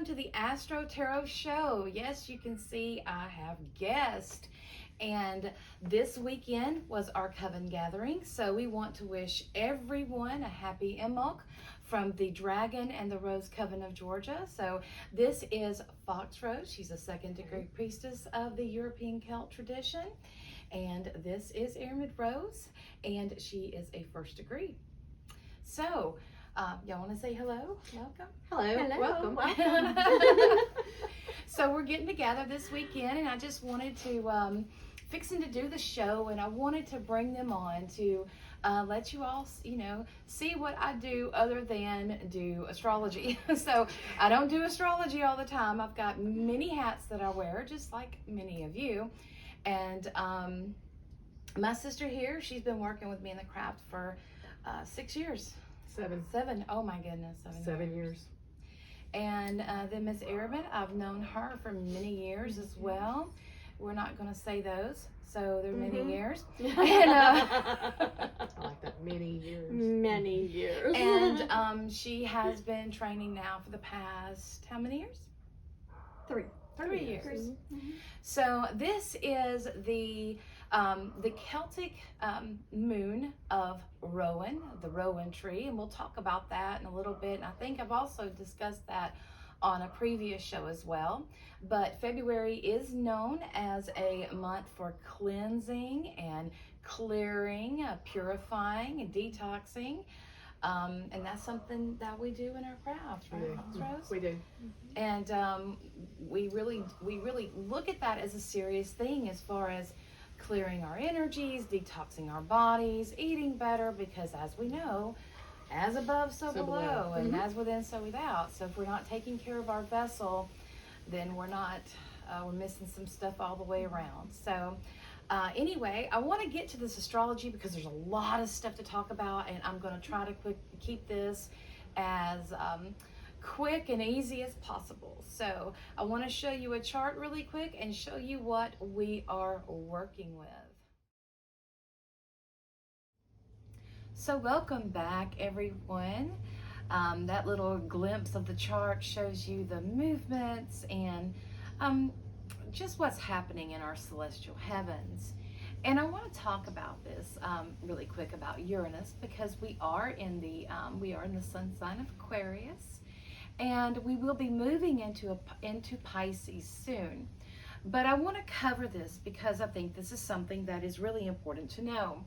to the AstroTarot show. Yes, you can see I have guests. And this weekend was our coven gathering. So we want to wish everyone a happy Imbolc from the Dragon and the Rose Coven of Georgia. So this is Fox Rose. She's a second degree priestess of the European Celt tradition. And this is Airmid Rose, and she is a first degree. So, y'all want to say hello? Welcome. Hello. Welcome. So we're getting together this weekend, and I just wanted to fixing to do the show, and I wanted to bring them on to let you all, see what I do other than do astrology. So I don't do astrology all the time. I've got many hats that I wear, just like many of you. And my sister here, she's been working with me in the craft for 6 years. Seven. Oh my goodness. 7 years. And then Miss Airmid, I've known her for many years as well. We're not going to say those, so they're many years. And, I like that, many years. Many years. And she has been training now for the past, how many years? 3 years. So this is the Celtic moon of Rowan, the Rowan tree, and we'll talk about that in a little bit. And I think I've also discussed that on a previous show as well. But February is known as a month for cleansing and clearing, purifying and detoxing. And that's something that we do in our craft, right, Rose? We do. And we really look at that as a serious thing as far as clearing our energies, detoxing our bodies, eating better, because as we know, as above, so below, and as within, so without. So if we're not taking care of our vessel, then we're missing some stuff all the way around. So anyway, I want to get to this astrology because there's a lot of stuff to talk about, and I'm going to try to keep this as quick and easy as possible. So I want to show you a chart really quick and show you what we are working with. So welcome back, everyone. That little glimpse of the chart shows you the movements and just what's happening in our celestial heavens. And I want to talk about this really quick about Uranus, because we are in the sun sign of Aquarius, and we will be moving into Pisces soon. But I want to cover this because I think this is something that is really important to know.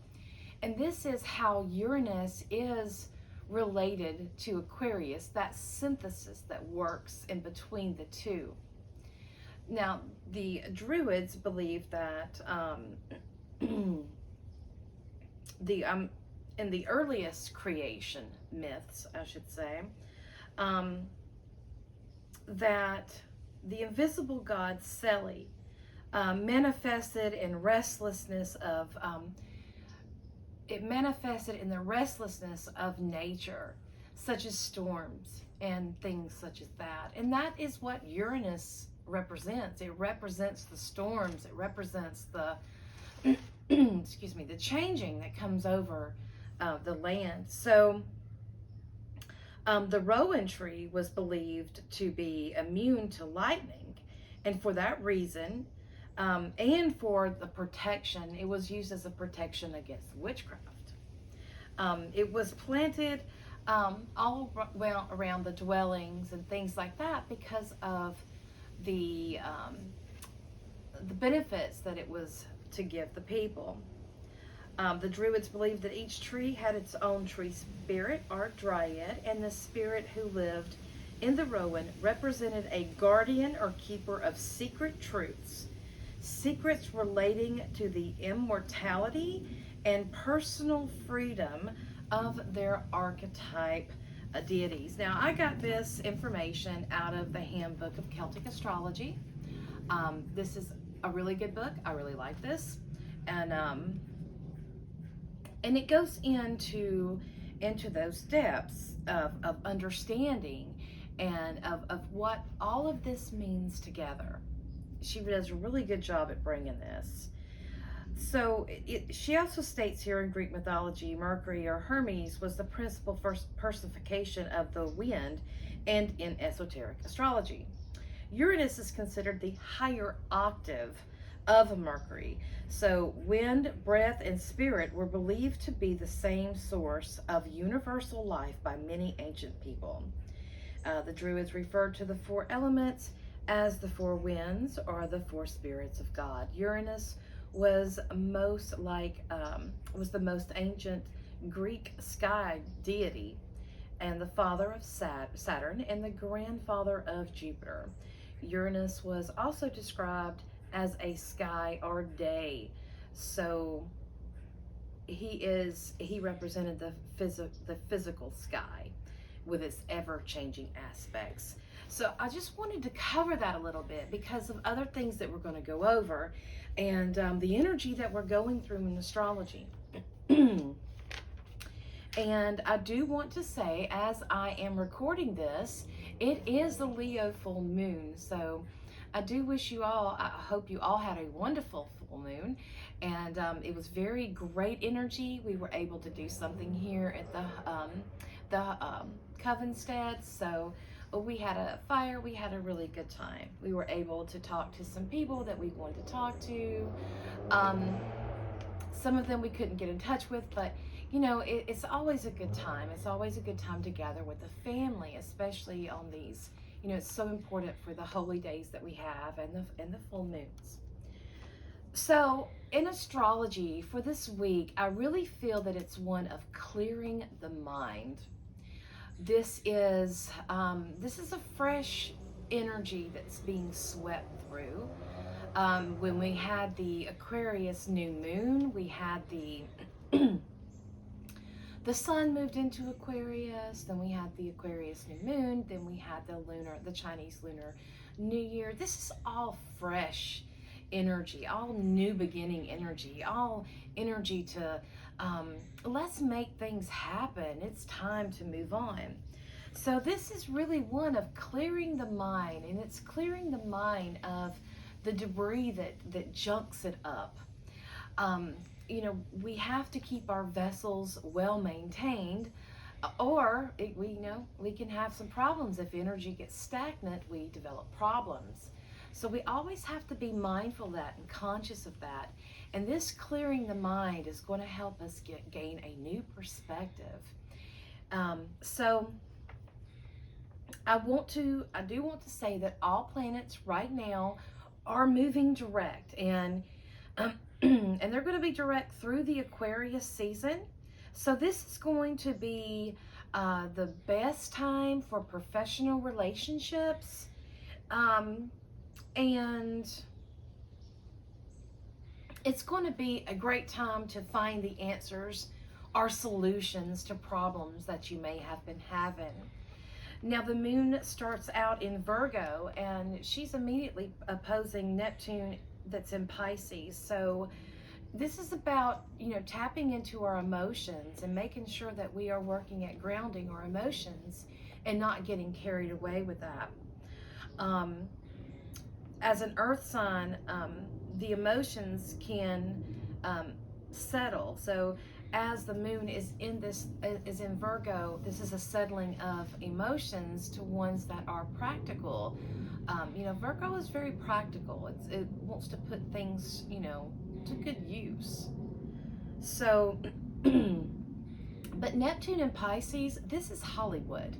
And this is how Uranus is related to Aquarius, that synthesis that works in between the two. Now, the Druids believe that in the earliest creation myths, I should say, that the invisible god Seli manifested in restlessness of it manifested in the restlessness of nature, such as storms and things such as that. And that is what Uranus represents. It represents the storms. It represents the, the changing that comes over the land. So the Rowan tree was believed to be immune to lightning. And for that reason, and for the protection, it was used as a protection against witchcraft. It was planted all around the dwellings and things like that because of the benefits that it was to give the people. The Druids believed that each tree had its own tree spirit or dryad, and the spirit who lived in the Rowan represented a guardian or keeper of secret truths. Secrets relating to the immortality and personal freedom of their archetype deities. Now, I got this information out of the Handbook of Celtic Astrology. This is a really good book. I really like this. And it goes into those depths of understanding and of what all of this means together. She does a really good job at bringing this. So she also states here in Greek mythology, Mercury or Hermes was the principal personification of the wind, and in esoteric astrology. Uranus is considered the higher octave of Mercury. So wind, breath, and spirit were believed to be the same source of universal life by many ancient people. The Druids referred to the four elements as the four winds or the four spirits of God. Uranus was the most ancient Greek sky deity, and the father of Saturn and the grandfather of Jupiter. Uranus was also described as a sky or day. So he represented the physical sky with its ever-changing aspects. So I just wanted to cover that a little bit because of other things that we're going to go over, and the energy that we're going through in astrology. And I do want to say, as I am recording this, it is the Leo full moon. So I do wish you all, I hope you all had a wonderful full moon. And it was very great energy. We were able to do something here at the Covenstead. So we had a fire. We had a really good time. We were able to talk to some people that we wanted to talk to. Some of them we couldn't get in touch with, but you know, it's always a good time. It's always a good time to gather with the family, especially on these. You know, it's so important for the holy days that we have and the full moons. So in astrology for this week, I really feel that it's one of clearing the mind. This is a fresh energy that's being swept through. When we had the Aquarius new moon, we had the the sun moved into Aquarius, then we had the Aquarius new moon, then we had the Chinese lunar new year. This is all fresh energy, all new beginning energy, all energy to let's make things happen. It's time to move on. So this is really one of clearing the mind, and it's clearing the mind of the debris that junks it up. You know, we have to keep our vessels well maintained, or we can have some problems. If energy gets stagnant, we develop problems. So we always have to be mindful of that and conscious of that. And this clearing the mind is going to help us gain a new perspective. So I do want to say that all planets right now are moving direct, and and they're going to be direct through the Aquarius season. So this is going to be the best time for professional relationships, and it's going to be a great time to find the answers or solutions to problems that you may have been having. Now the moon starts out in Virgo, and she's immediately opposing Neptune that's in Pisces. So this is about, you know, tapping into our emotions and making sure that we are working at grounding our emotions and not getting carried away with that. As an earth sign, the emotions can settle. So as the moon is in Virgo, this is a settling of emotions to ones that are practical. You know, Virgo is very practical. It wants to put things, you know, to good use. So, but Neptune and Pisces, this is Hollywood.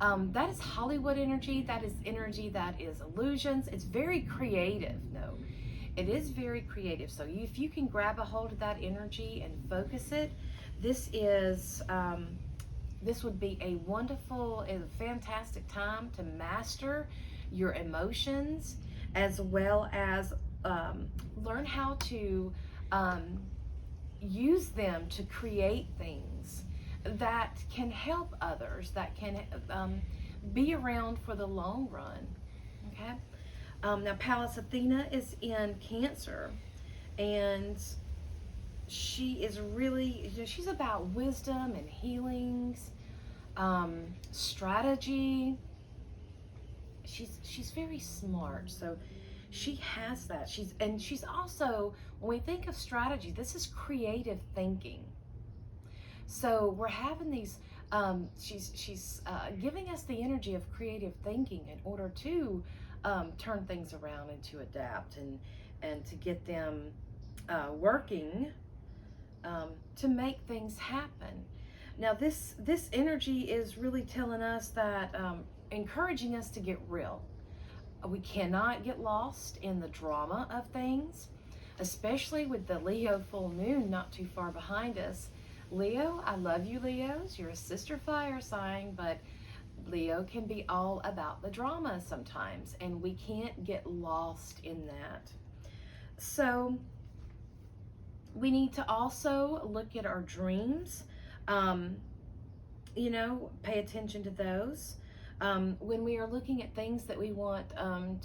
That is Hollywood energy. That is energy that is illusions. It's very creative, though. It is very creative. So if you can grab a hold of that energy and focus it, this would be a wonderful and fantastic time to master your emotions, as well as learn how to use them to create things that can help others, that can be around for the long run. Okay. Now Pallas Athena is in Cancer, and she is really, she's about wisdom and healings, strategy. She's very smart, so She has that. She's also, when we think of strategy, this is creative thinking. So we're having these, she's giving us the energy of creative thinking in order to turn things around and to adapt and to get them working to make things happen. Now this energy is really telling us that, encouraging us to get real. We cannot get lost in the drama of things, especially with the Leo full moon not too far behind us. Leo, I love you, Leos. You're a sister fire sign, but Leo can be all about the drama sometimes, and we can't get lost in that. So we need to also look at our dreams, pay attention to those. When we are looking at things that we want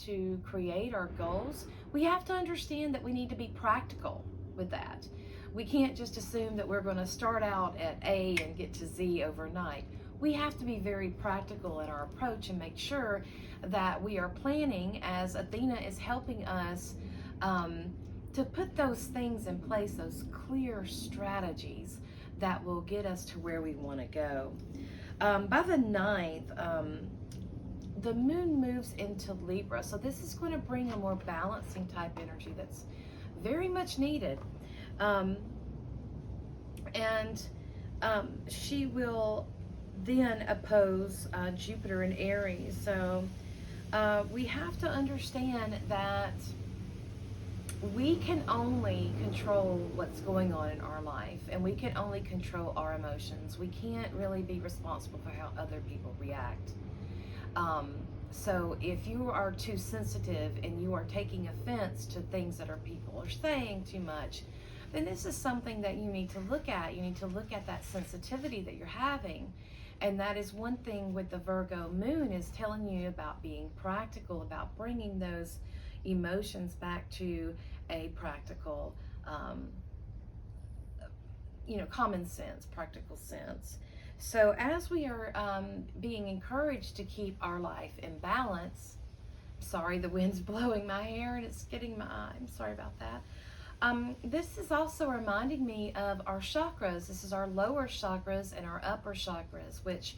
to create, our goals, we have to understand that we need to be practical with that. We can't just assume that we're going to start out at A and get to Z overnight. We have to be very practical in our approach and make sure that we are planning, as Athena is helping us to put those things in place, those clear strategies that will get us to where we want to go. By the 9th, the moon moves into Libra, so this is going to bring a more balancing type energy that's very much needed. She will then oppose Jupiter in Aries. So we have to understand that we can only control what's going on in our life, and we can only control our emotions. We can't really be responsible for how other people react. So if you are too sensitive and you are taking offense to things that people are saying too much, then this is something that you need to look at. You need to look at that sensitivity that you're having. And that is one thing with the Virgo moon, is telling you about being practical, about bringing those emotions back to a practical, common sense, practical sense. So as we are being encouraged to keep our life in balance, sorry, the wind's blowing my hair and it's getting my eye. I'm sorry about that. This is also reminding me of our chakras. This is our lower chakras and our upper chakras, which,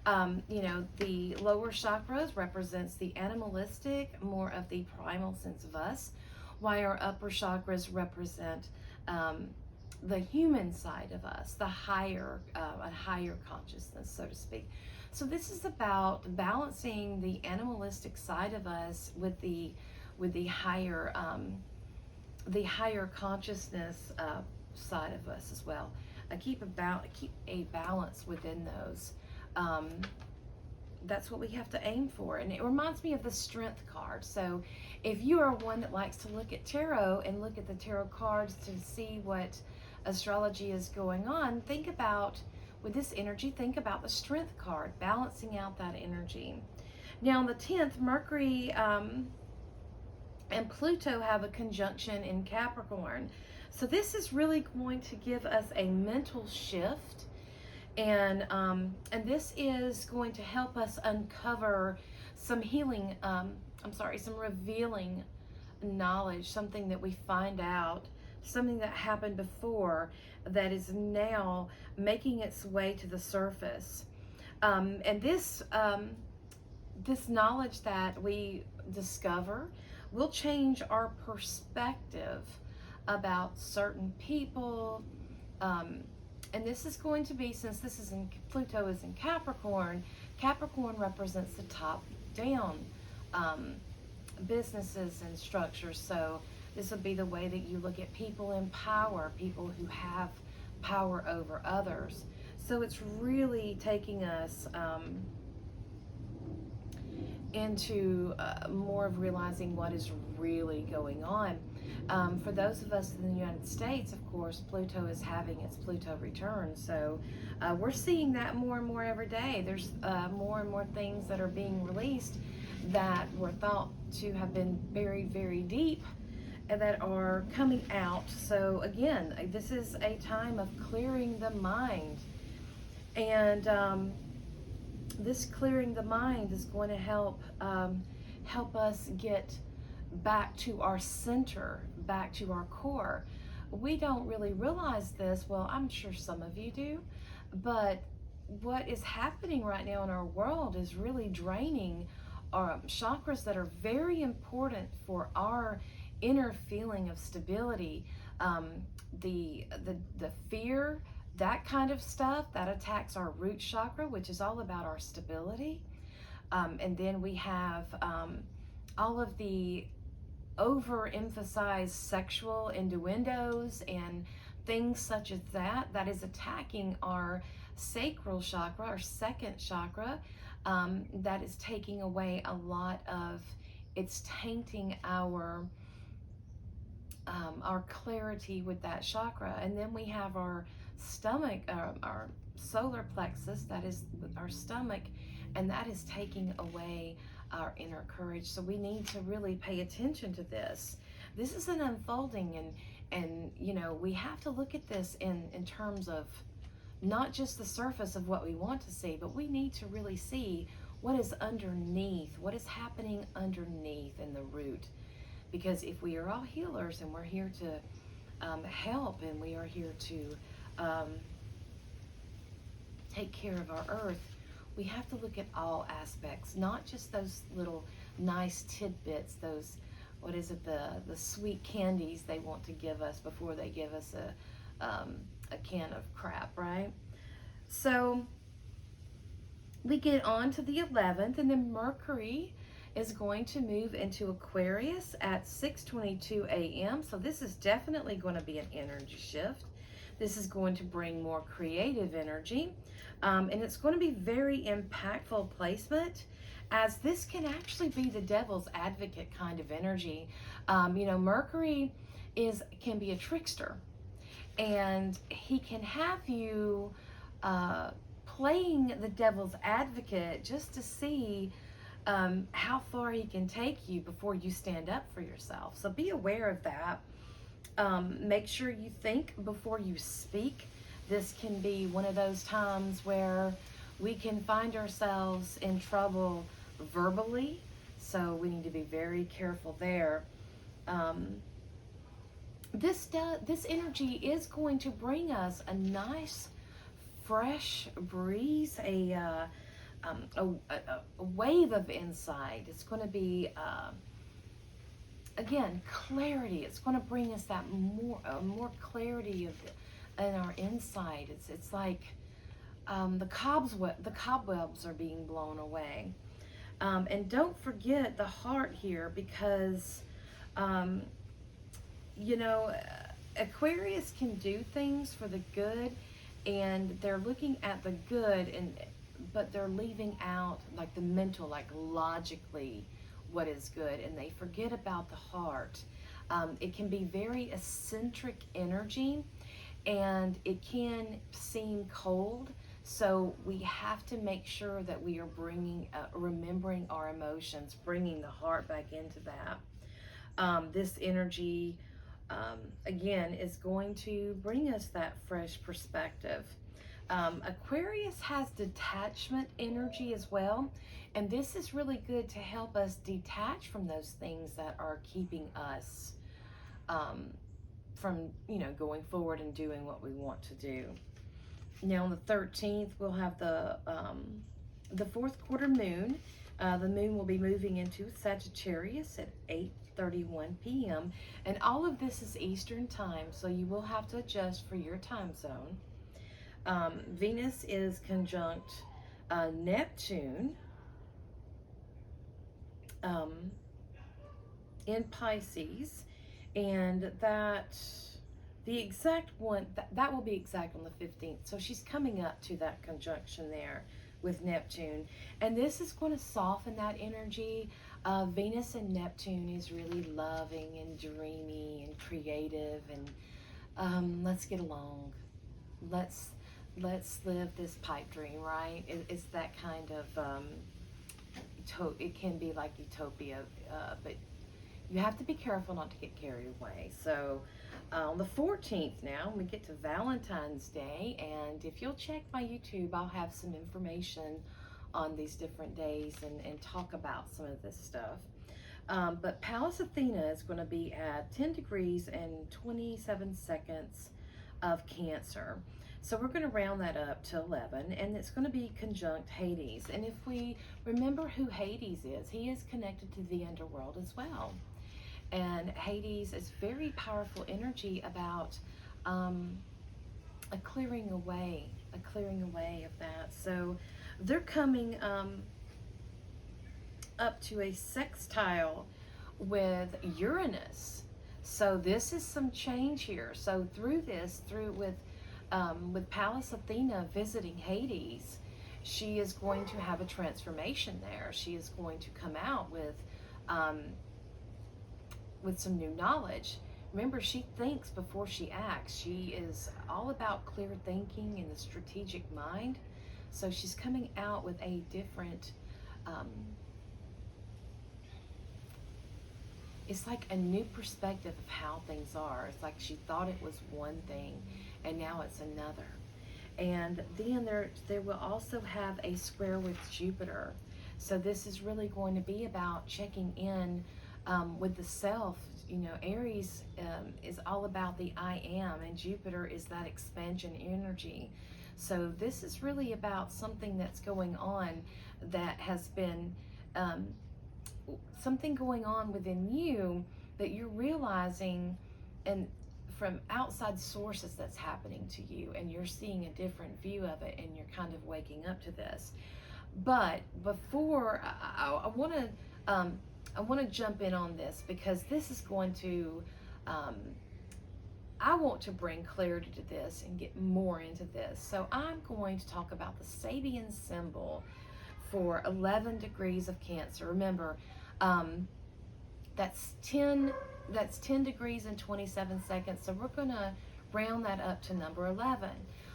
the lower chakras represents the animalistic, more of the primal sense of us, while our upper chakras represent the human side of us, the higher, a higher consciousness, so to speak. So this is about balancing the animalistic side of us with the higher consciousness side of us as well. Keep a balance within those. That's what we have to aim for. And it reminds me of the Strength card. So if you are one that likes to look at tarot and look at the tarot cards to see what astrology is going on, think about, with this energy, think about the Strength card, balancing out that energy. Now on the 10th, Mercury and Pluto have a conjunction in Capricorn. So this is really going to give us a mental shift, and this is going to help us uncover some healing, some revealing knowledge, something that we find out, something that happened before that is now making its way to the surface. And this knowledge that we discover will change our perspective about certain people. And this is going to be, since Pluto is in Capricorn, Capricorn represents the top down businesses and structures. So this would be the way that you look at people in power, people who have power over others. So it's really taking us into more of realizing what is really going on. For those of us in the United States, of course, Pluto is having its Pluto return. So we're seeing that more and more every day. There's more and more things that are being released that were thought to have been buried very deep and that are coming out. So again, this is a time of clearing the mind. And this clearing the mind is going to help us get back to our center, back to our core. We don't really realize this. Well, I'm sure some of you do, but what is happening right now in our world is really draining our chakras that are very important for our inner feeling of stability. The fear, that kind of stuff, that attacks our root chakra, which is all about our stability. And then we have all of the overemphasized sexual innuendos and things such as that, that is attacking our sacral chakra, our second chakra, that is taking away a lot of, it's tainting our clarity with that chakra. And then we have our stomach, our solar plexus, that is our stomach, and that is taking away our inner courage. So we need to really pay attention to this. This is an unfolding, and you know, we have to look at this in terms of not just the surface of what we want to see, but we need to really see what is underneath, what is happening underneath in the root. Because if we are all healers and we're here to help, and we are here to take care of our earth, we have to look at all aspects, not just those little nice tidbits, those, what is it, the sweet candies they want to give us before they give us a can of crap, right? So we get on to the 11th, and then Mercury is going to move into Aquarius at 6:22 a.m. So this is definitely going to be an energy shift. This is going to bring more creative energy, and it's going to be very impactful placement, as this can actually be the devil's advocate kind of energy. You know, Mercury can be a trickster, and he can have you playing the devil's advocate just to see how far he can take you before you stand up for yourself. So be aware of that. Make sure you think before you speak. This can be one of those times where we can find ourselves in trouble verbally, so we need to be very careful there. This energy is going to bring us a nice fresh breeze, a wave of insight. It's going to be again, clarity. It's going to bring us that more clarity in our insight. It's like the cobwebs are being blown away. And don't forget the heart here, because you know, Aquarius can do things for the good, and they're looking at the good, but they're leaving out like the mental, like logically what is good, and they forget about the heart. It can be very eccentric energy, and it can seem cold. So we have to make sure that we are remembering our emotions, bringing the heart back into that. This energy, again, is going to bring us that fresh perspective. Aquarius has detachment energy as well, and this is really good to help us detach from those things that are keeping us from, you know, going forward and doing what we want to do. Now on the 13th, we'll have the fourth quarter moon. The moon will be moving into Sagittarius at 8:31 p.m. and all of this is Eastern time, so you will have to adjust for your time zone. Venus is conjunct Neptune in Pisces, and the exact one that will be exact on the 15th. So she's coming up to that conjunction there with Neptune, and this is going to soften that energy. Venus and Neptune is really loving and dreamy and creative, and let's get along. Let's live this pipe dream, right? It's that kind of it can be like utopia, but you have to be careful not to get carried away. So on the 14th now, we get to Valentine's Day, and if you'll check my YouTube, I'll have some information on these different days and talk about some of this stuff. But Pallas Athena is going to be at 10 degrees and 27 seconds of Cancer. So we're going to round that up to 11, and it's going to be conjunct Hades. And if we remember who Hades is, he is connected to the underworld as well. And Hades is very powerful energy about a clearing away of that. So they're coming up to a sextile with Uranus. So this is some change here. So through with Pallas Athena visiting Hades, she is going to have a transformation there. She is going to come out with some new knowledge. Remember, she thinks before she acts. She is all about clear thinking and the strategic mind. So she's coming out with a different, it's like a new perspective of how things are. It's like she thought it was one thing and now it's another. And then there will also have a square with Jupiter. So this is really going to be about checking in with the self. You know, Aries is all about the I am, and Jupiter is that expansion energy. So this is really about something that's going on that has been something going on within you that you're realizing, and from outside sources that's happening to you, and you're seeing a different view of it, and you're kind of waking up to this. But before I want to jump in on this, because this is going to I want to bring clarity to this and get more into this. So I'm going to talk about the Sabian symbol for 11 degrees of Cancer. Remember, that's 10 degrees and 27 seconds. So we're going to round that up to number 11.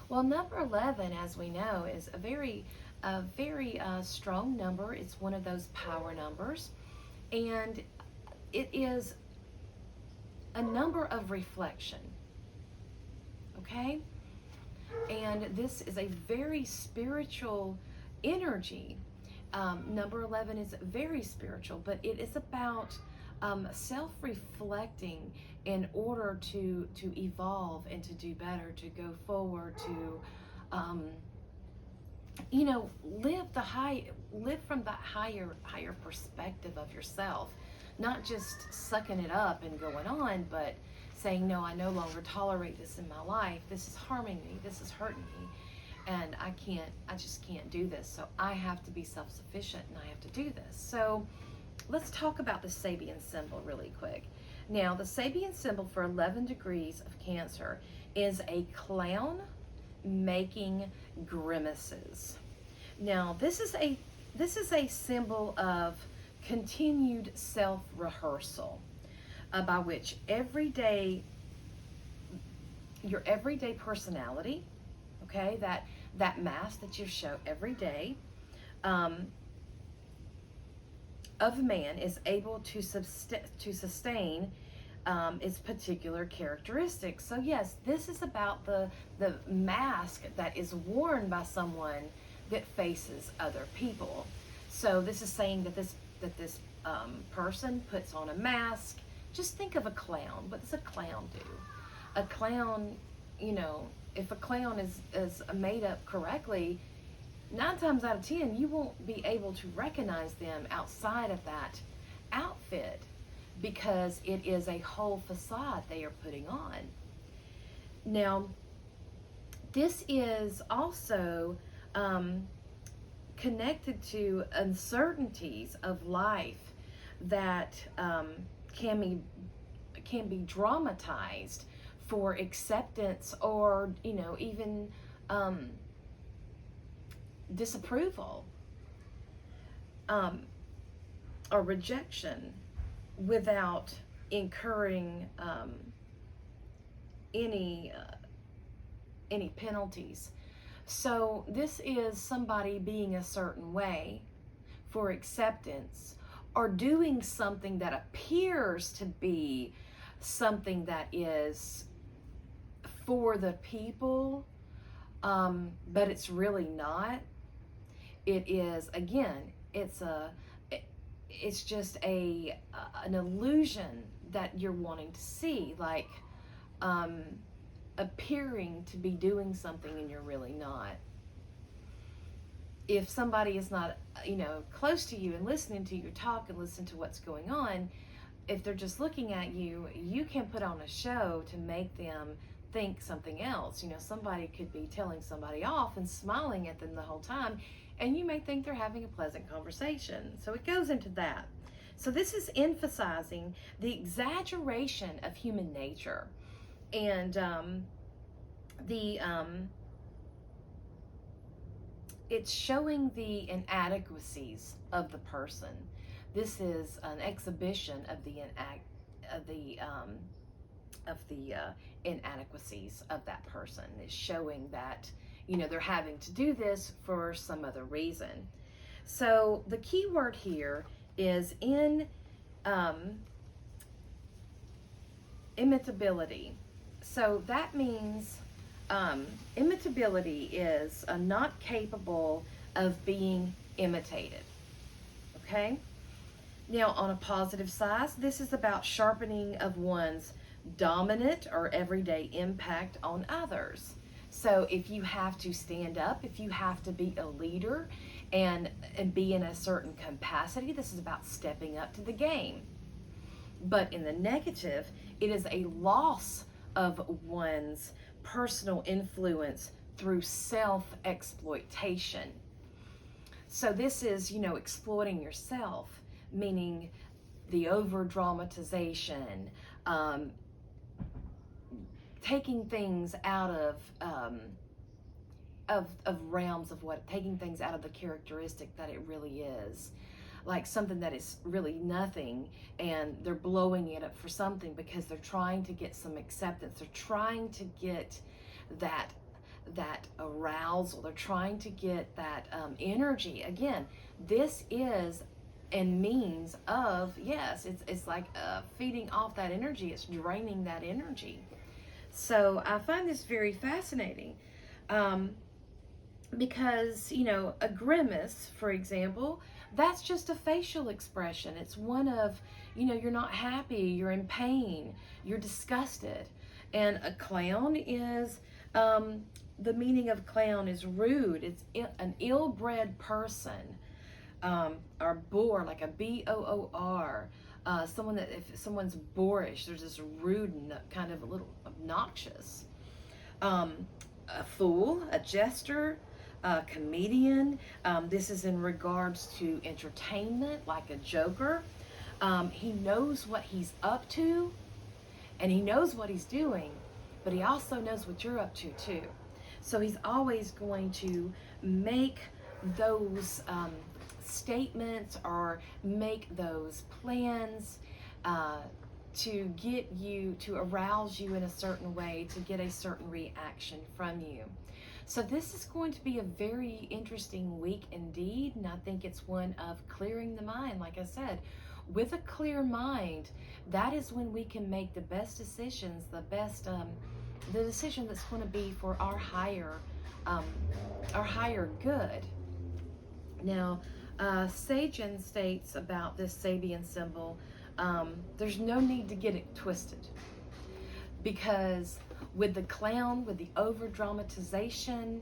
Well, number 11, as we know, is a very strong number. It's one of those power numbers, and it is a number of reflection. Okay? And this is a very spiritual energy. Number 11 is very spiritual, but it is about self-reflecting in order to evolve and to do better, to go forward, to live from that higher perspective of yourself, not just sucking it up and going on, but saying, no, I no longer tolerate this in my life. This is harming me. This is hurting me. And I just can't do this. So I have to be self-sufficient, and I have to do this. So let's talk about the Sabian symbol really quick. Now, the Sabian symbol for 11 degrees of Cancer is a clown making grimaces. Now, this is a symbol of continued self-rehearsal, by which your everyday personality, okay, that mask that you show every day, of man is able to sustain its particular characteristics. So yes, this is about the mask that is worn by someone that faces other people. So this is saying that this person puts on a mask. Just think of a clown. What does a clown do? A clown, if a clown is made up correctly, 9 times out of 10, you won't be able to recognize them outside of that outfit, because it is a whole facade they are putting on. Now, this is also connected to uncertainties of life that can be dramatized for acceptance, or even disapproval or rejection, without incurring any penalties. So this is somebody being a certain way for acceptance, or doing something that appears to be something that is for the people, but it's really not. It is, again, it's it's just an illusion that you're wanting to see, like appearing to be doing something and you're really not. If somebody is not, close to you and listening to you talk and listen to what's going on, if they're just looking at you, you can put on a show to make them think something else. Somebody could be telling somebody off and smiling at them the whole time, and you may think they're having a pleasant conversation. So it goes into that. So this is emphasizing the exaggeration of human nature, and it's showing the inadequacies of the person. This is an exhibition of the inadequacies of that person. It's showing that they're having to do this for some other reason. So the key word here is imitability. So that means imitability is not capable of being imitated. Okay? Now, on a positive side, this is about sharpening of one's dominant or everyday impact on others. So if you have to stand up, if you have to be a leader and be in a certain capacity, this is about stepping up to the game. But in the negative, it is a loss of one's personal influence through self-exploitation. So this is, exploiting yourself, meaning the over-dramatization, taking things out of realms of taking things out of the characteristic that it really is. Like something that is really nothing, and they're blowing it up for something because they're trying to get some acceptance. They're trying to get that arousal. They're trying to get that energy. Again, this is and means of, yes, it's like feeding off that energy. It's draining that energy. So I find this very fascinating because, a grimace, for example, that's just a facial expression. It's one of, you're not happy, you're in pain, you're disgusted. And a clown is, the meaning of clown is rude. It's an ill-bred person, or boor, like a B-O-O-R. Someone that, if someone's boorish, they're just rude and kind of a little obnoxious. A fool, a jester, comedian. This is in regards to entertainment, like a joker. He knows what he's up to, and he knows what he's doing, but he also knows what you're up to too. So he's always going to make those statements or make those plans to get you, to arouse you in a certain way, to get a certain reaction from you. So this is going to be a very interesting week indeed, and I think it's one of clearing the mind. Like I said, with a clear mind, that is when we can make the best decisions, the decision that's going to be for our higher good. Now, Sagen states about this Sabian symbol, there's no need to get it twisted, because with the clown, with the over dramatization,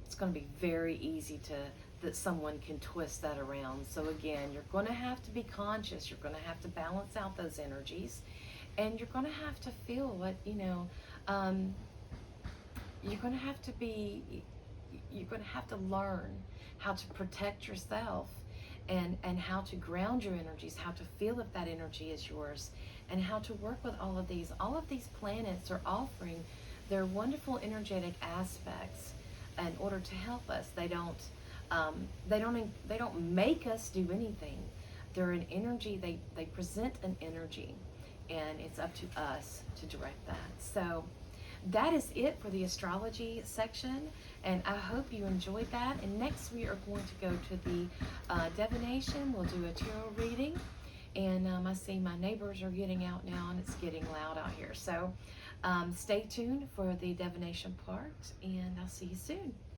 it's going to be very easy that someone can twist that around. So again, you're going to have to be conscious. You're going to have to balance out those energies, and you're going to have to feel what, you're going to have to learn how to protect yourself, and how to ground your energies, how to feel if that energy is yours, and how to work with all of these. All of these planets are offering their wonderful energetic aspects in order to help us. They don't make us do anything. They're an energy. They present an energy, and it's up to us to direct that. So that is it for the astrology section, and I hope you enjoyed that. And next we are going to go to the divination. We'll do a tarot reading, and I see my neighbors are getting out now, and it's getting loud out here. So stay tuned for the divination part, and I'll see you soon.